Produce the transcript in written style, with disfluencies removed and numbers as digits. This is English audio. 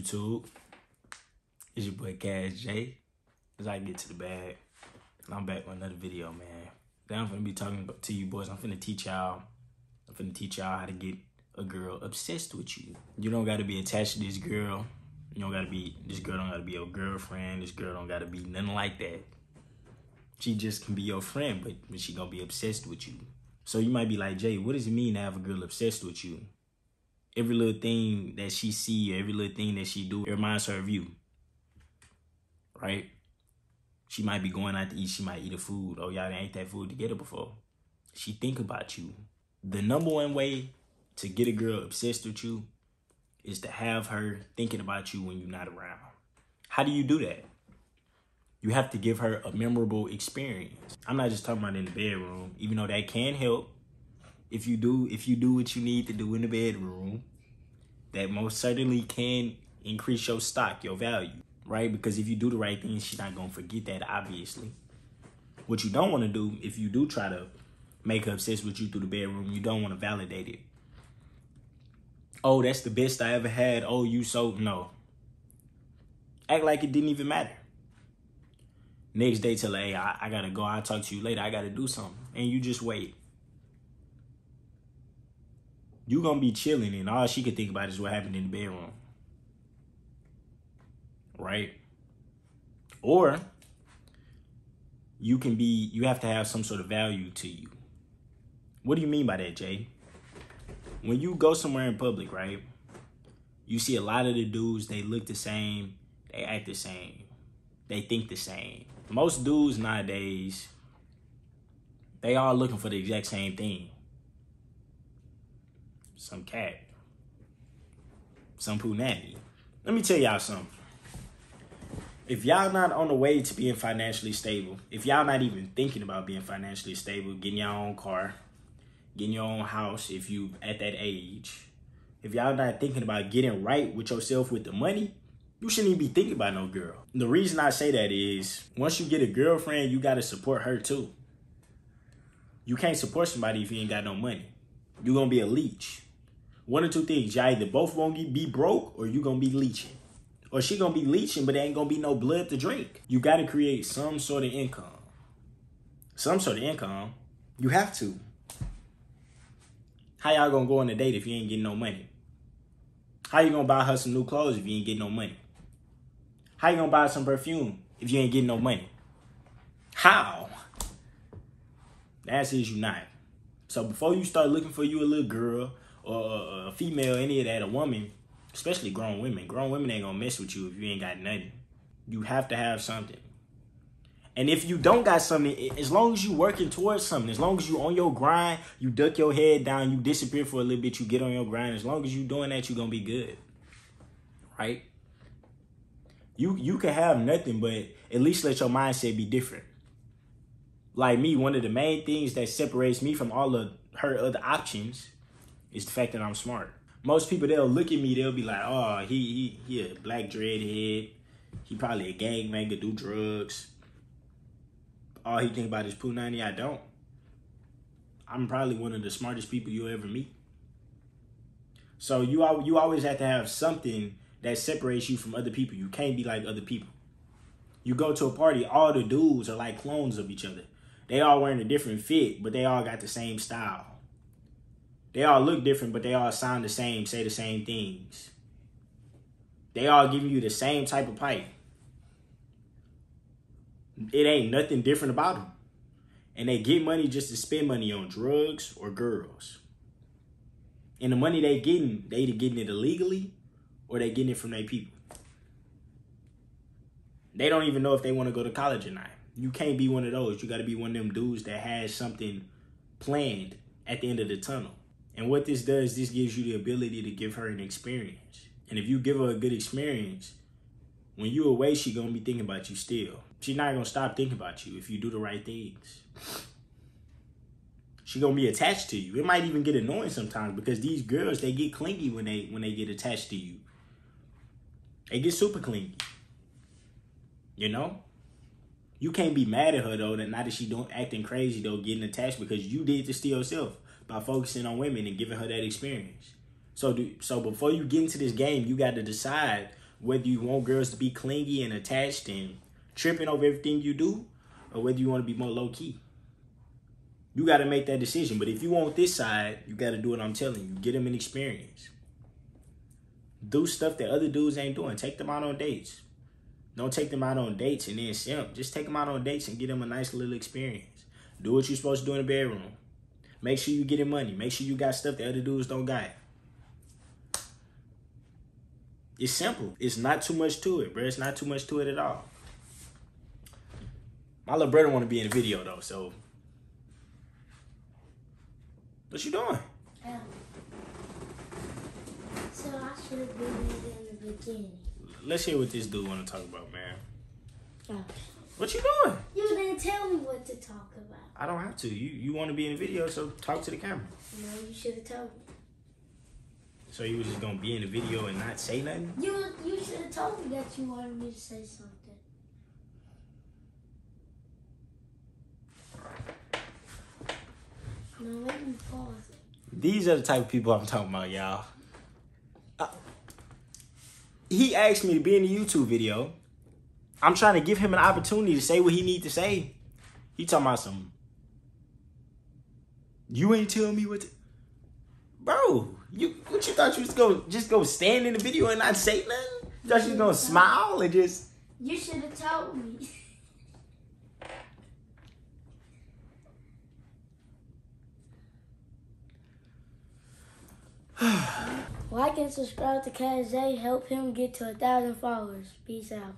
YouTube? It's your boy Cash J. As I get to the bag, and I'm back with another video, man. Today I'm finna be talking to you boys. I'm finna teach y'all how to get a girl obsessed with you. You don't gotta be attached to this girl. This girl don't gotta be your girlfriend. This girl don't gotta be nothing like that. She just can be your friend, but she gonna be obsessed with you. So you might be like, Jay, what does it mean to have a girl obsessed with you? Every little thing that she see, every little thing that she do, it reminds her of you, right? She might be going out to eat. She might eat a food. Oh, y'all ain't that food together before. She think about you. The number one way to get a girl obsessed with you is to have her thinking about you when you're not around. How do you do that? You have to give her a memorable experience. I'm not just talking about in the bedroom, even though that can help. If you do what you need to do in the bedroom, that most certainly can increase your stock, your value, right? Because if you do the right thing, she's not gonna forget that, obviously. What you don't want to do, if you do try to make her obsessed with you through the bedroom, you don't want to validate it. Oh, that's the best I ever had. Oh, no. Act like it didn't even matter. Next day, tell her, hey, I gotta go. I'll talk to you later. I gotta do something. And you just wait. You gonna be chilling and all she could think about is what happened in the bedroom. Right? Or you have to have some sort of value to you. What do you mean by that, Jay? When you go somewhere in public, right? You see a lot of the dudes, they look the same, they act the same, they think the same. Most dudes nowadays, they all looking for the exact same thing. Some cat. Some punani. Let me tell y'all something. If y'all not on the way to being financially stable, if y'all not even thinking about being financially stable, getting your own car, getting your own house, if you at that age, if y'all not thinking about getting right with yourself with the money, you shouldn't even be thinking about no girl. The reason I say that is, once you get a girlfriend, you got to support her too. You can't support somebody if you ain't got no money. You're going to be a leech. One or two things. Y'all either both going to be broke or you going to be leeching. Or she going to be leeching, but there ain't going to be no blood to drink. You got to create some sort of income. Some sort of income. You have to. How y'all going to go on a date if you ain't getting no money? How you going to buy her some new clothes if you ain't getting no money? How you going to buy some perfume if you ain't getting no money? How? The answer is you not. So before you start looking for you a little girl or a female, any of that, a woman, especially grown women ain't gonna mess with you if you ain't got nothing. You have to have something. And if you don't got something, as long as you working towards something, as long as you on your grind, you duck your head down, you disappear for a little bit, you get on your grind, as long as you doing that, you gonna be good. Right? You can have nothing, but at least let your mindset be different. Like me, one of the main things that separates me from all of her other options is the fact that I'm smart. Most people, they'll look at me, they'll be like, oh, he a black dreadhead. He probably a gangbanger, do drugs. All he think about is punani. I don't. I'm probably one of the smartest people you'll ever meet. So you always have to have something that separates you from other people. You can't be like other people. You go to a party, all the dudes are like clones of each other. They all wearing a different fit, but they all got the same style. They all look different, but they all sound the same, say the same things. They all giving you the same type of pipe. It ain't nothing different about them. And they get money just to spend money on drugs or girls. And the money they either getting it illegally or they getting it from their people. They don't even know if they want to go to college or not. You can't be one of those. You got to be one of them dudes that has something planned at the end of the tunnel. And what this does, this gives you the ability to give her an experience. And if you give her a good experience, when you away, she going to be thinking about you still. She's not going to stop thinking about you if you do the right things. She going to be attached to you. It might even get annoying sometimes because these girls, they get clingy when they get attached to you. They get super clingy. You know? You can't be mad at her, though, that now that she don't acting crazy, though, getting attached because you did this to yourself by focusing on women and giving her that experience. So before you get into this game, you got to decide Whether you want girls to be clingy and attached and tripping over everything you do, or whether you want to be more low-key. You got to make that decision. But if you want this side, you got to do what I'm telling you. Get them an experience. Do stuff that other dudes ain't doing. Take them out on dates. Don't take them out on dates and then simp. Just take them out on dates and get them a nice little experience. Do what you're supposed to do in the bedroom. Make sure you getting money. Make sure you got stuff that other dudes don't got. It's simple. It's not too much to it, bro. It's not too much to it at all. My little brother want to be in the video, though, so... What you doing? So I should have been in the beginning. Let's hear what this dude want to talk about, man. Oh. What you doing? You didn't tell me what to talk about. I don't have to. You want to be in the video, so talk to the camera. No, you should have told me. So you was just going to be in the video and not say nothing? You should have told me that you wanted me to say something. No, let me pause it. These are the type of people I'm talking about, y'all. He asked me to be in the YouTube video. I'm trying to give him an opportunity to say what he need to say. He talking about some... You ain't telling me what to... Bro, what you thought you was just go stand in the video and not say nothing? You thought you was gonna smile and just... You should have told me. Like and subscribe to Cash J. Help him get to 1,000 followers. Peace out.